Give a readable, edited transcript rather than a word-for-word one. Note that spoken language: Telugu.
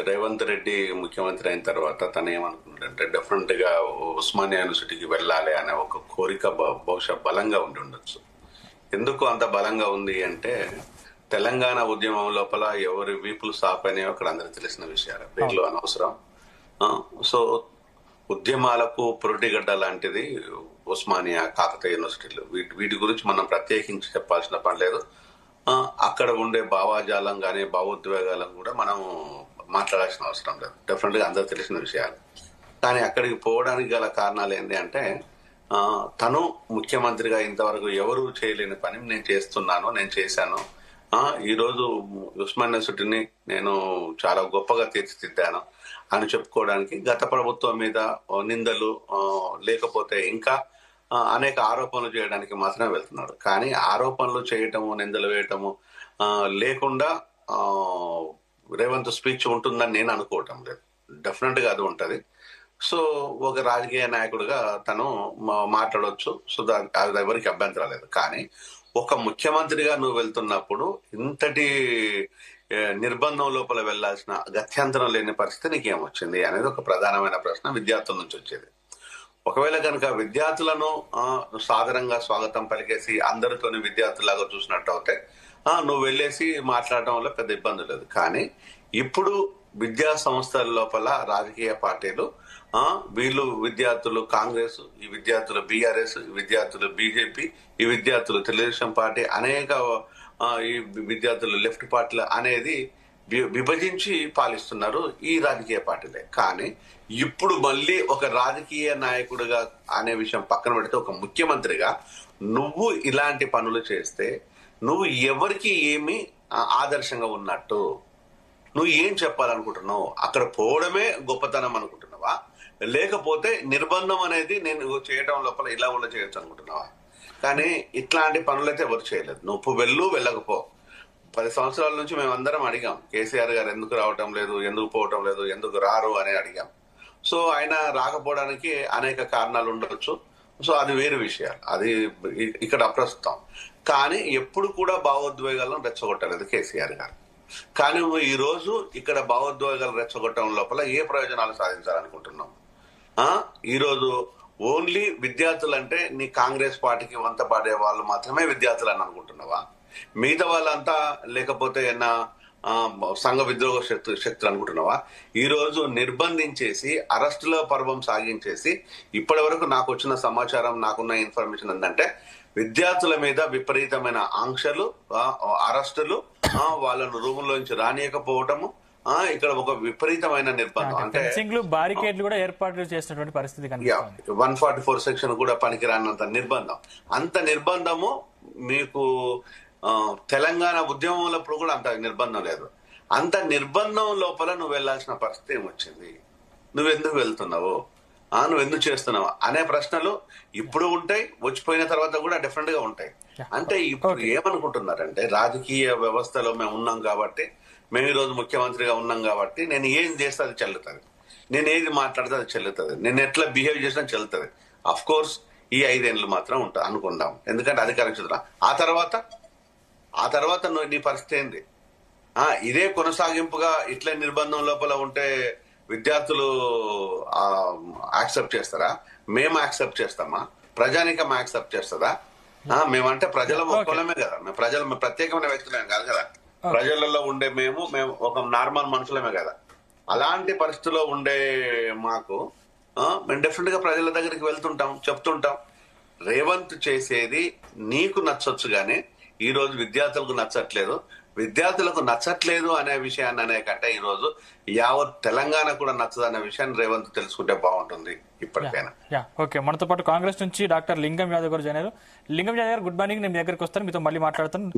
రేవంత్ రెడ్డి ముఖ్యమంత్రి అయిన తర్వాత తను ఏమనుకున్నాడంటే డెఫినెట్ గా ఉస్మానియా యూనివర్సిటీకి వెళ్ళాలి అనే ఒక కోరిక బహుశా బలంగా ఉండి ఉండొచ్చు. ఎందుకు అంత బలంగా ఉంది అంటే తెలంగాణ ఉద్యమం లోపల ఎవరి వీపులు సాపనేవి అక్కడ అందరికి తెలిసిన విషయాలు, పేర్లు అనవసరం. సో ఉద్యమాలకు పురుటిగడ్డ లాంటిది ఉస్మానియా, కాకతీయ యూనివర్సిటీలు. వీటి గురించి మనం ప్రత్యేకించి చెప్పాల్సిన పని లేదు. అక్కడ ఉండే భావాజాలం కానీ భావోద్వేగాలను కూడా మనం మాట్లాడాల్సిన అవసరం లేదు, డెఫినెట్ గా అందరికి తెలిసిన విషయాలు. కానీ అక్కడికి పోవడానికి గల కారణాలు ఏంటి అంటే తను ముఖ్యమంత్రిగా ఇంతవరకు ఎవరు చేయలేని పని నేను చేస్తున్నాను, నేను చేశాను. ఈ రోజు ఉస్మాన్ యూనివర్సిటీని నేను చాలా గొప్పగా తీర్చిదిద్దాను అని చెప్పుకోవడానికి గత ప్రభుత్వం మీద నిందలు లేకపోతే ఇంకా అనేక ఆరోపణలు చేయడానికి మాత్రమే వెళ్తున్నాడు. కానీ ఆరోపణలు చేయటము, నిందలు వేయటము లేకుండా రేవంత్ స్పీచ్ ఉంటుందని నేను అనుకోవటం లేదు. డెఫినెట్ గా అది ఉంటది. సో ఒక రాజకీయ నాయకుడిగా తను మాట్లాడవచ్చు. సో అది ఎవరికి అభ్యంతరం లేదు. కానీ ఒక ముఖ్యమంత్రిగా నువ్వు వెళ్తున్నప్పుడు ఇంతటి నిర్బంధం లోపల వెళ్లాల్సిన గత్యంతరం లేని పరిస్థితి నీకేమొచ్చింది అనేది ఒక ప్రధానమైన ప్రశ్న విద్యార్థుల నుంచి వచ్చేది. ఒకవేళ కనుక విద్యార్థులను సాదరంగా స్వాగతం పలికేసి అందరితోని విద్యార్థులాగా చూసినట్టు అయితే నువ్వు వెళ్ళేసి మాట్లాడటంలో పెద్ద ఇబ్బంది లేదు. కానీ ఇప్పుడు విద్యా సంస్థల లోపల రాజకీయ పార్టీలు వీళ్ళు విద్యార్థులు కాంగ్రెస్, ఈ విద్యార్థులు బీఆర్ఎస్, ఈ విద్యార్థులు బీజేపీ, ఈ విద్యార్థులు తెలుగుదేశం పార్టీ, అనేక ఈ విద్యార్థులు లెఫ్ట్ పార్టీలు అనేది విభజించి పాలిస్తున్నారు ఈ రాజకీయ పార్టీలే. కానీ ఇప్పుడు మళ్ళీ ఒక రాజకీయ నాయకుడిగా అనే విషయం పక్కన పెడితే ఒక ముఖ్యమంత్రిగా నువ్వు ఇలాంటి పనులు చేస్తే నువ్వు ఎవరికి ఏమి ఆదర్శంగా ఉన్నట్టు? నువ్వు ఏం చెప్పాలనుకుంటున్నావు? అక్కడ పోవడమే గొప్పతనం అనుకుంటున్నావా, లేకపోతే నిర్బంధం అనేది నేను చేయడం లోపల ఇలా కూడా చేయొచ్చు అనుకుంటున్నావా? కానీ ఇట్లాంటి పనులైతే ఎవరు చేయలేదు. నువ్వు వెళ్ళకపో. 10 సంవత్సరాల నుంచి మేమందరం అడిగాం, కేసీఆర్ గారు ఎందుకు రావటం లేదు, ఎందుకు పోవటం లేదు, ఎందుకు రారు అని అడిగాం. సో ఆయన రాకపోవడానికి అనేక కారణాలు ఉండవచ్చు. సో అది వేరే విషయాలు, అది ఇక్కడ అప్రస్తుతం. కానీ ఎప్పుడు కూడా భావోద్వేగాలను రెచ్చగొట్టలేదు కేసీఆర్ గారు. కానీ ఈ రోజు ఇక్కడ భావోద్వేగాలు రెచ్చగొట్టడం లోపల ఏ ప్రయోజనాలు సాధించాలనుకుంటున్నాం? ఈ రోజు ఓన్లీ విద్యార్థులు అంటే నీ కాంగ్రెస్ పార్టీకి వంత పాడే వాళ్ళు మాత్రమే విద్యార్థులు అని అనుకుంటున్నావా? మిగతా వాళ్ళంతా లేకపోతే సంఘ విద్రోహ శక్తులు అనుకుంటున్నావా? ఈ రోజు నిర్బంధించేసి అరెస్టుల పర్వం సాగించేసి ఇప్పటి వరకు నాకు వచ్చిన సమాచారం, నాకున్న ఇన్ఫర్మేషన్ ఏంటంటే విద్యార్థుల మీద విపరీతమైన ఆంక్షలు, అరెస్టులు, వాళ్ళను రూముల్లోంచి రానియకపోవటము, ఇక్కడ ఒక విపరీతమైన నిర్బంధం. అంటే బారికేడ్లు కూడా ఏర్పాటు చేసినటువంటి పరిస్థితి 144 సెక్షన్ కూడా పనికిరానంత నిర్బంధం. అంత నిర్బంధము మీకు తెలంగాణ ఉద్యమంలో కూడా అంత నిర్బంధం లేదు. అంత నిర్బంధం లోపల నువ్వు వెళ్లాల్సిన పరిస్థితి ఏమొచ్చింది? నువ్వెందుకు వెళ్తున్నావు, నువ్వెందుకు చేస్తున్నావు అనే ప్రశ్నలు ఇప్పుడు ఉంటాయి, వచ్చిపోయిన తర్వాత కూడా డెఫినెట్ గా ఉంటాయి. అంటే ఇప్పుడు ఏమనుకుంటున్నారంటే రాజకీయ వ్యవస్థలో మేము ఉన్నాం కాబట్టి, మేము ఈ రోజు ముఖ్యమంత్రిగా ఉన్నాం కాబట్టి నేను ఏం చేస్తే అది చెల్లుతుంది, నేను ఏది మాట్లాడితే అది చెల్లుతుంది, నేను ఎట్లా బిహేవ్ చేసినా చెల్లుతుంది. అఫ్ కోర్స్ ఈ 5 ఏళ్ళు మాత్రం ఉంటా అనుకుందాం, ఎందుకంటే అధికారం చెందుతా. ఆ తర్వాత నీ పరిస్థితి ఏంది? ఇదే కొనసాగింపుగా ఇట్లే నిర్బంధం లోపల ఉంటే విద్యార్థులు యాక్సెప్ట్ చేస్తారా? మేము యాక్సెప్ట్ చేస్తామా? ప్రజానికం యాక్సెప్ట్ చేస్తుందా? మేమంటే ప్రజల ఒక్కలమే కదా, మేము ప్రత్యేకమైన వ్యక్తులేం కాదు కదా. ప్రజలలో ఉండే మేము ఒక నార్మల్ మనుషులమే కదా. అలాంటి పరిస్థితుల్లో ఉండే మాకు మేము డెఫినెట్ గా ప్రజల దగ్గరికి వెళ్తుంటాం, చెప్తుంటాం. రేవంత్ చేసేది నీకు నచ్చొచ్చు గానీ ఈ రోజు విద్యార్థులకు నచ్చట్లేదు. విద్యార్థులకు నచ్చట్లేదు అనే విషయాన్ని అనే కంటే ఈ రోజు యావత్ తెలంగాణ కూడా నచ్చదు అనే విషయాన్ని రేవంత్ తెలుసుకుంటే బాగుంటుంది ఇప్పటికైనా. ఓకే, మనతో పాటు కాంగ్రెస్ నుంచి డాక్టర్ లింగం యాదవ్ గారు జాయిన్ అయ్యారు. లింగం యాదవ్ గారు, గుడ్ మార్నింగ్. నేను మీ దగ్గరికి వస్తాను, మీతో మళ్ళీ మాట్లాడతాను.